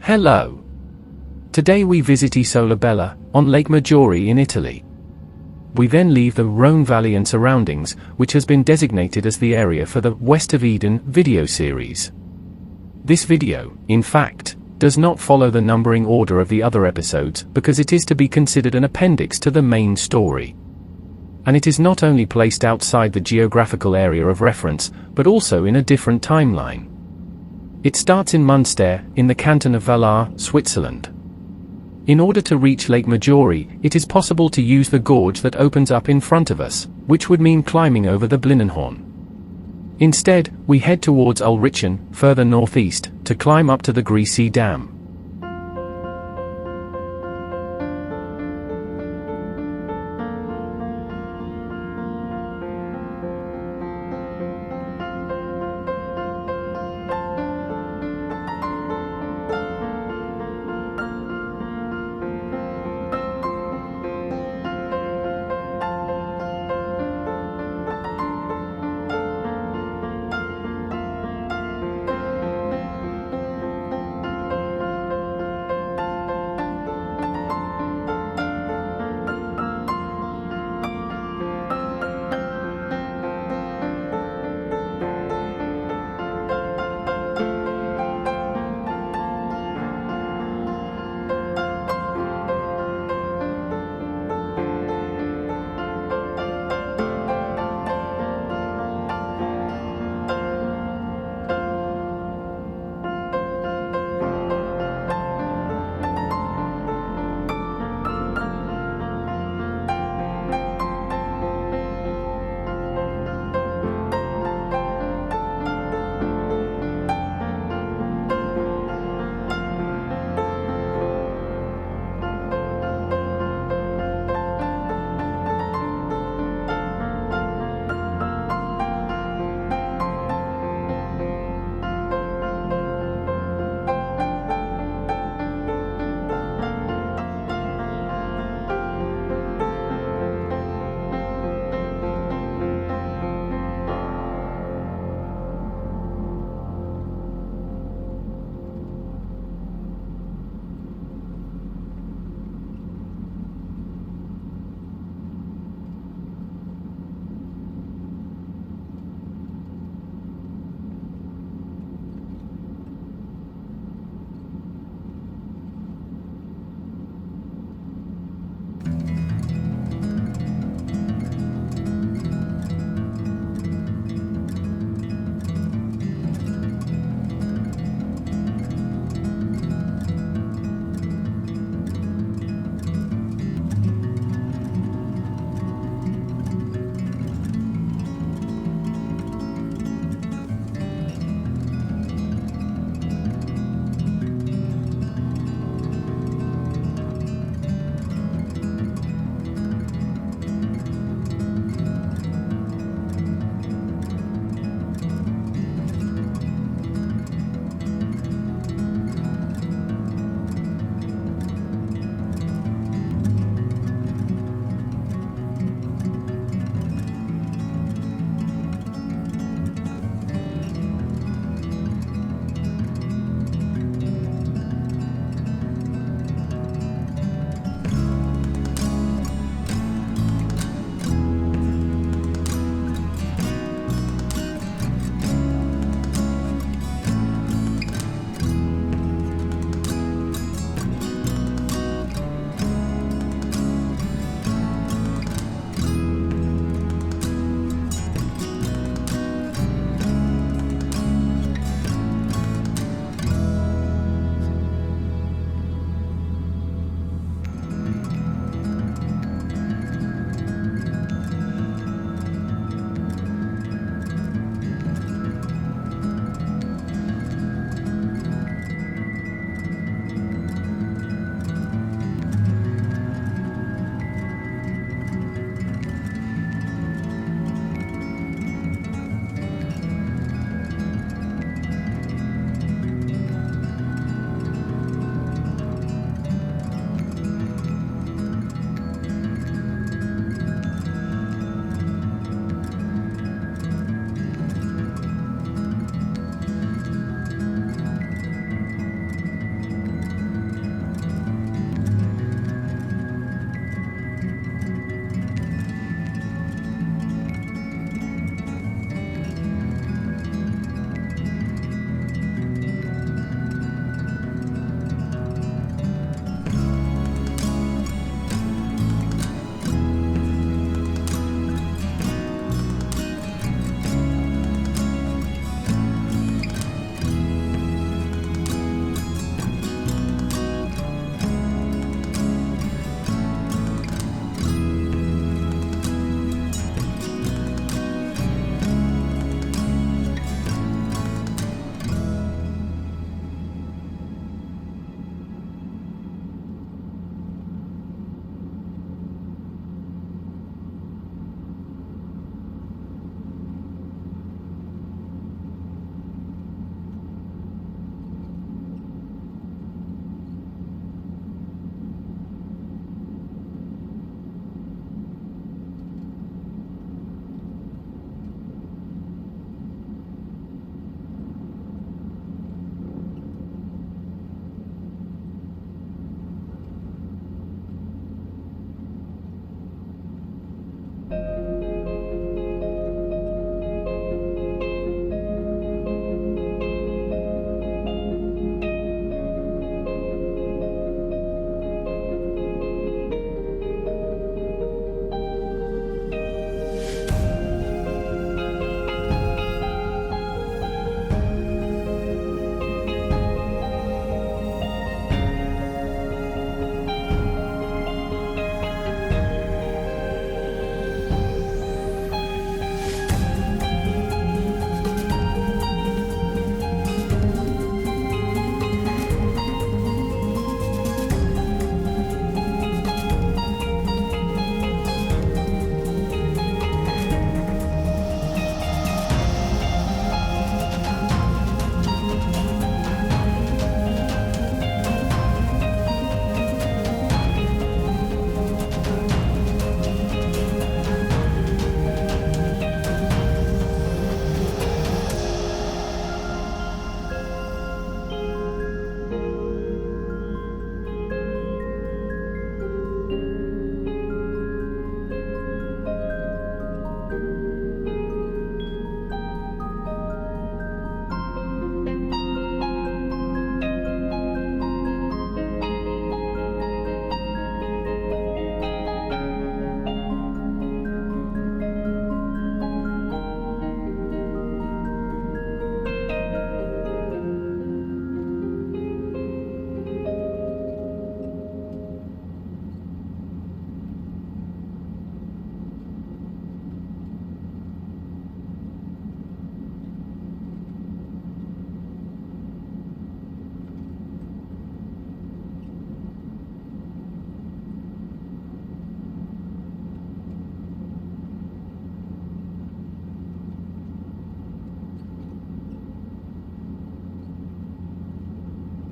Hello. Today we visit Isola Bella, on Lake Maggiore in Italy. We then leave the Rhone Valley and surroundings, which has been designated as the area for the West of Eden video series. This video, in fact, does not follow the numbering order of the other episodes because it is to be considered an appendix to the main story. And it is not only placed outside the geographical area of reference, but also in a different timeline. It starts in Munster, in the canton of Valais, Switzerland. In order to reach Lake Maggiore, it is possible to use the gorge that opens up in front of us, which would mean climbing over the Blinnenhorn. Instead, we head towards Ulrichen, further northeast, to climb up to the Greasy Dam.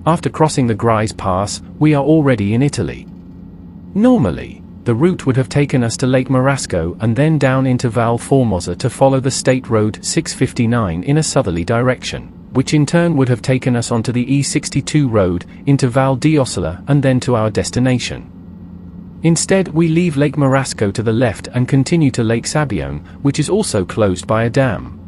After crossing the Grise Pass, we are already in Italy. Normally, the route would have taken us to Lake Marasco and then down into Val Formosa to follow the State Road 659 in a southerly direction, which in turn would have taken us onto the E62 road, into Val d'Ossola and then to our destination. Instead, we leave Lake Marasco to the left and continue to Lake Sabione, which is also closed by a dam.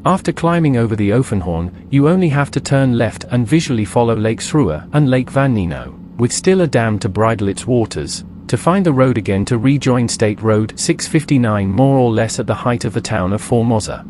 After climbing over the Ophunhorn, you only have to turn left and visually follow Lake Srua and Lake Van Nino, with still a dam to bridle its waters, to find the road again to rejoin State Road 659 more or less at the height of the town of Formosa.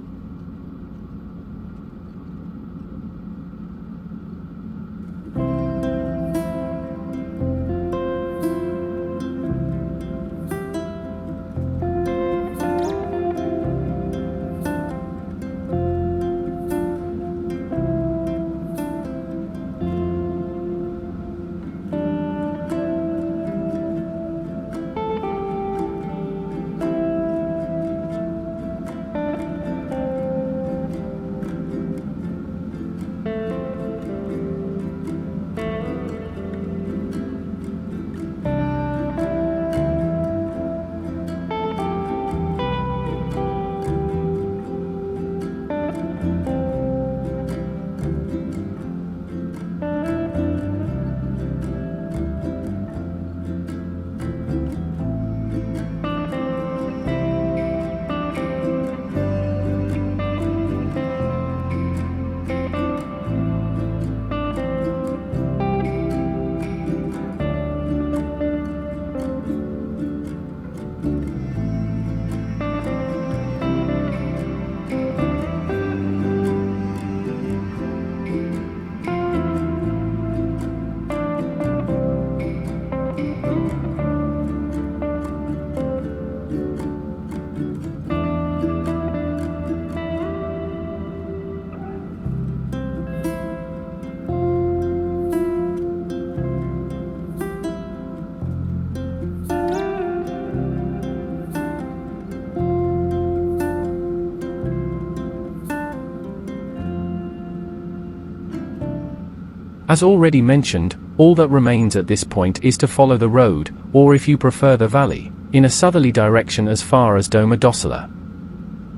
As already mentioned, all that remains at this point is to follow the road, or if you prefer the valley, in a southerly direction as far as Domodossola.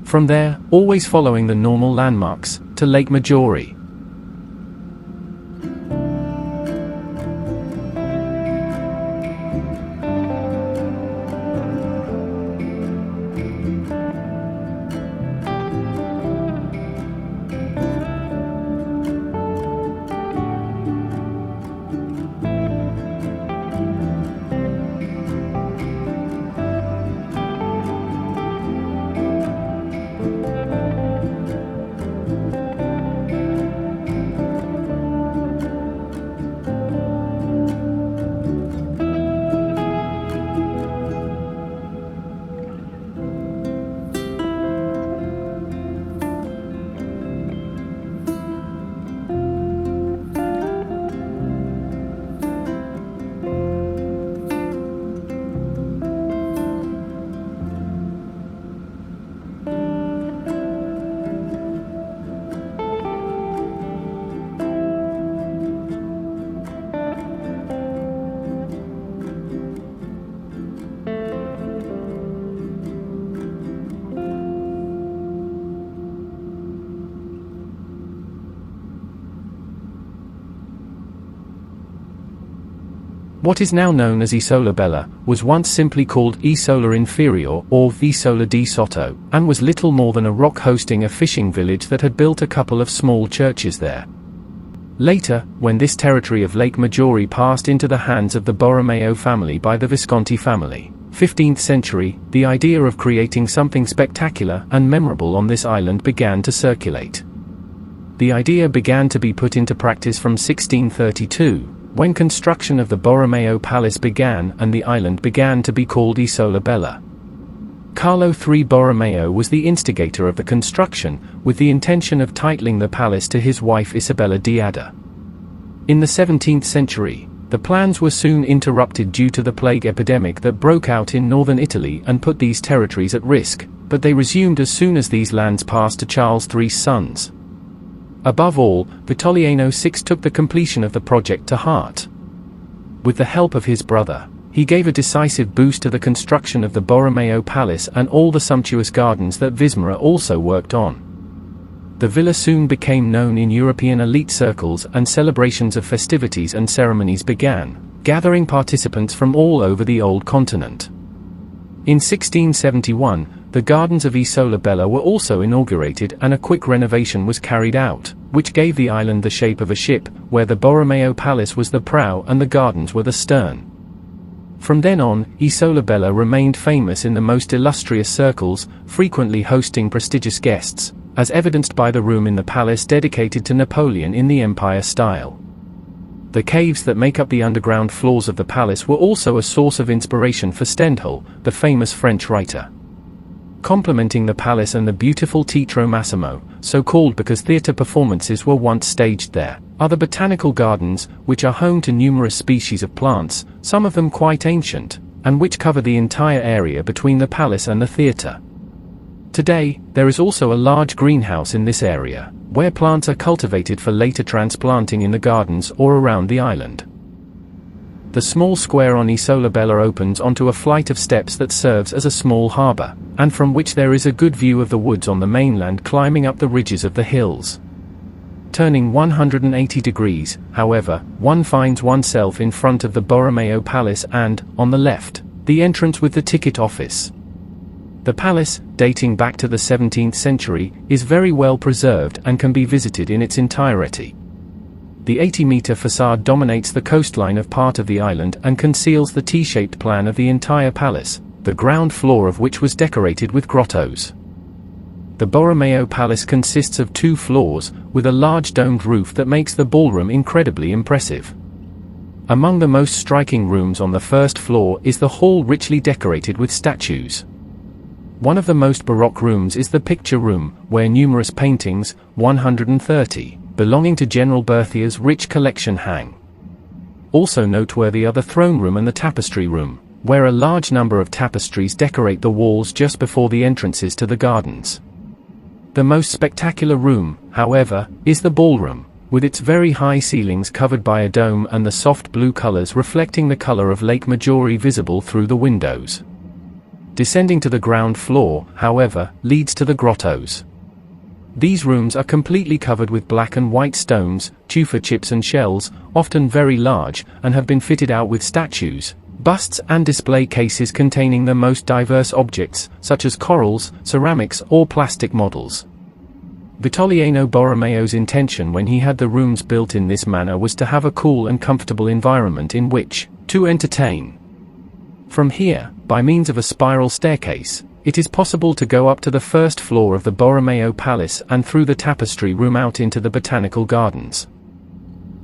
From there, always following the normal landmarks, to Lake Maggiore. What is now known as Isola Bella was once simply called Isola Inferior or Isola di Sotto, and was little more than a rock hosting a fishing village that had built a couple of small churches there. Later, when this territory of Lake Maggiore passed into the hands of the Borromeo family by the Visconti family, 15th century, the idea of creating something spectacular and memorable on this island began to circulate. The idea began to be put into practice from 1632, when construction of the Borromeo Palace began and the island began to be called Isola Bella. Carlo III Borromeo was the instigator of the construction, with the intention of titling the palace to his wife Isabella d'Adda. In the 17th century, the plans were soon interrupted due to the plague epidemic that broke out in northern Italy and put these territories at risk, but they resumed as soon as these lands passed to Charles III's sons. Above all, Vittoriano VI took the completion of the project to heart. With the help of his brother, he gave a decisive boost to the construction of the Borromeo Palace and all the sumptuous gardens that Vismera also worked on. The villa soon became known in European elite circles, and celebrations of festivities and ceremonies began, gathering participants from all over the old continent. In 1671, the gardens of Isola Bella were also inaugurated and a quick renovation was carried out, which gave the island the shape of a ship, where the Borromeo Palace was the prow and the gardens were the stern. From then on, Isola Bella remained famous in the most illustrious circles, frequently hosting prestigious guests, as evidenced by the room in the palace dedicated to Napoleon in the Empire style. The caves that make up the underground floors of the palace were also a source of inspiration for Stendhal, the famous French writer. Complementing the palace and the beautiful Teatro Massimo, so called because theatre performances were once staged there, are the botanical gardens, which are home to numerous species of plants, some of them quite ancient, and which cover the entire area between the palace and the theatre. Today, there is also a large greenhouse in this area, where plants are cultivated for later transplanting in the gardens or around the island. The small square on Isola Bella opens onto a flight of steps that serves as a small harbour, and from which there is a good view of the woods on the mainland climbing up the ridges of the hills. Turning 180 degrees, however, one finds oneself in front of the Borromeo Palace and, on the left, the entrance with the ticket office. The palace, dating back to the 17th century, is very well preserved and can be visited in its entirety. The 80-meter facade dominates the coastline of part of the island and conceals the T-shaped plan of the entire palace, the ground floor of which was decorated with grottos. The Borromeo Palace consists of 2 floors, with a large domed roof that makes the ballroom incredibly impressive. Among the most striking rooms on the first floor is the hall richly decorated with statues. One of the most baroque rooms is the picture room, where numerous paintings, 130, belonging to General Berthier's rich collection hang. Also noteworthy are the throne room and the tapestry room, where a large number of tapestries decorate the walls just before the entrances to the gardens. The most spectacular room, however, is the ballroom, with its very high ceilings covered by a dome and the soft blue colors reflecting the color of Lake Maggiore visible through the windows. Descending to the ground floor, however, leads to the grottos. These rooms are completely covered with black and white stones, tufa chips and shells, often very large, and have been fitted out with statues, busts and display cases containing the most diverse objects, such as corals, ceramics or plastic models. Vittoriano Borromeo's intention when he had the rooms built in this manner was to have a cool and comfortable environment in which to entertain. From here, by means of a spiral staircase, it is possible to go up to the first floor of the Borromeo Palace and through the tapestry room out into the botanical gardens.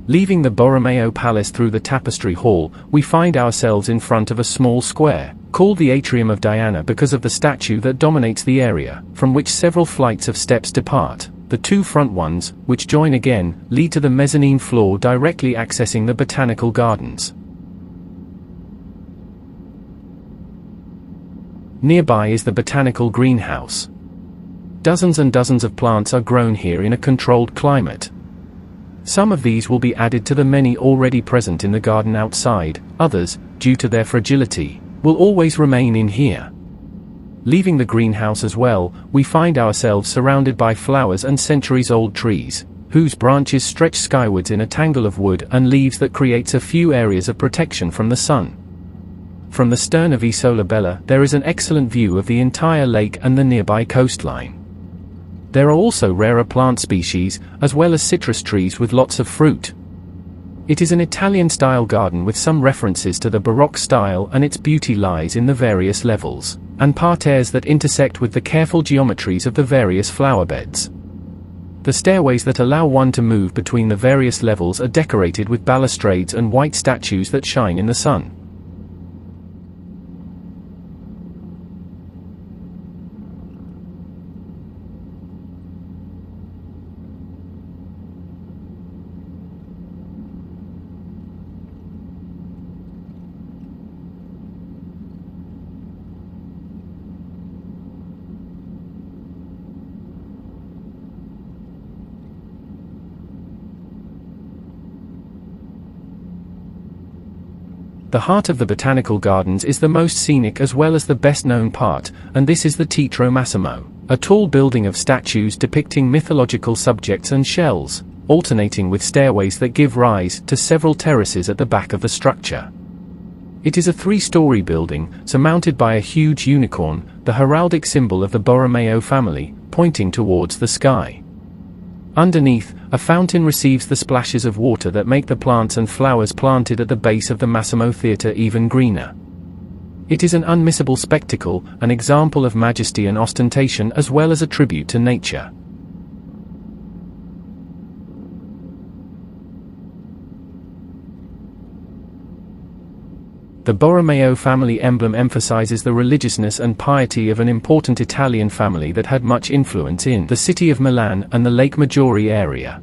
Leaving the Borromeo Palace through the tapestry hall, we find ourselves in front of a small square, called the Atrium of Diana because of the statue that dominates the area, from which several flights of steps depart. The two front ones, which join again, lead to the mezzanine floor directly accessing the botanical gardens. Nearby is the botanical greenhouse. Dozens and dozens of plants are grown here in a controlled climate. Some of these will be added to the many already present in the garden outside, others, due to their fragility, will always remain in here. Leaving the greenhouse as well, we find ourselves surrounded by flowers and centuries-old trees, whose branches stretch skywards in a tangle of wood and leaves that creates a few areas of protection from the sun. From the stern of Isola Bella there is an excellent view of the entire lake and the nearby coastline. There are also rarer plant species, as well as citrus trees with lots of fruit. It is an Italian-style garden with some references to the Baroque style, and its beauty lies in the various levels and parterres that intersect with the careful geometries of the various flower beds. The stairways that allow one to move between the various levels are decorated with balustrades and white statues that shine in the sun. The heart of the botanical gardens is the most scenic as well as the best-known part, and this is the Teatro Massimo, a tall building of statues depicting mythological subjects and shells, alternating with stairways that give rise to several terraces at the back of the structure. It is a three-story building, surmounted by a huge unicorn, the heraldic symbol of the Borromeo family, pointing towards the sky. Underneath, a fountain receives the splashes of water that make the plants and flowers planted at the base of the Massimo Theatre even greener. It is an unmissable spectacle, an example of majesty and ostentation as well as a tribute to nature. The Borromeo family emblem emphasizes the religiousness and piety of an important Italian family that had much influence in the city of Milan and the Lake Maggiore area.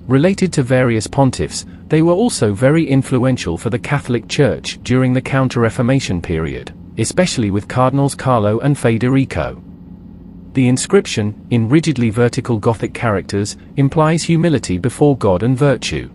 Related to various pontiffs, they were also very influential for the Catholic Church during the Counter-Reformation period, especially with Cardinals Carlo and Federico. The inscription, in rigidly vertical Gothic characters, implies humility before God and virtue.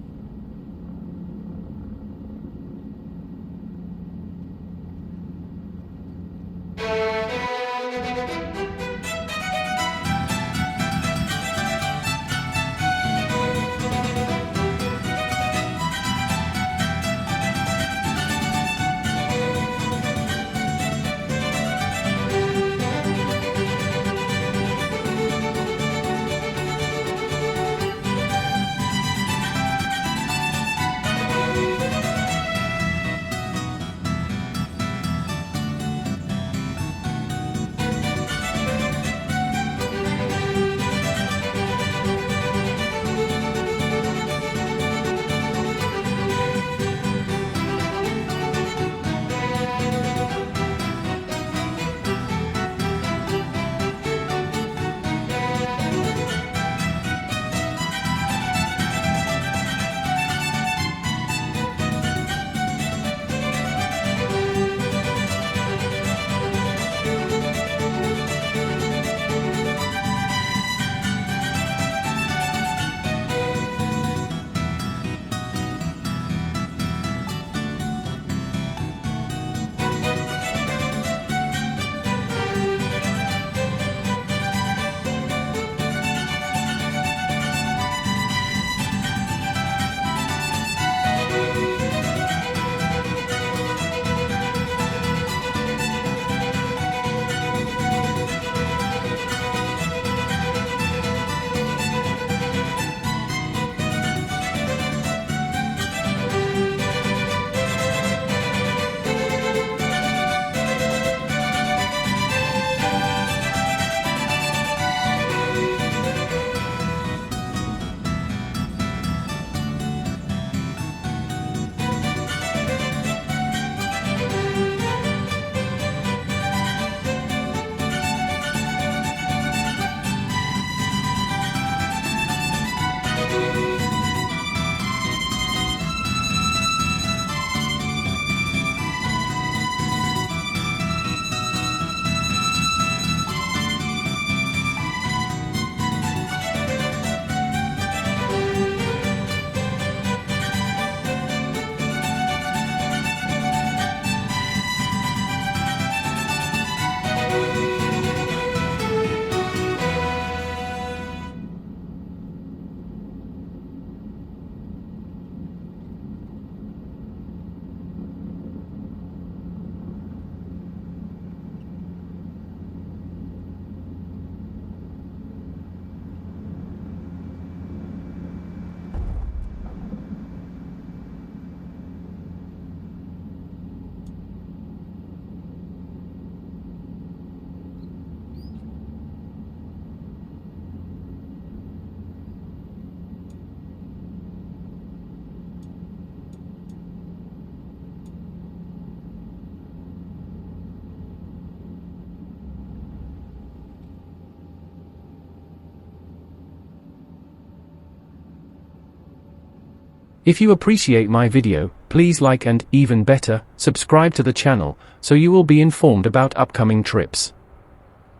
If you appreciate my video, please like and, even better, subscribe to the channel, so you will be informed about upcoming trips.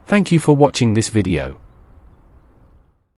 Thank you for watching this video.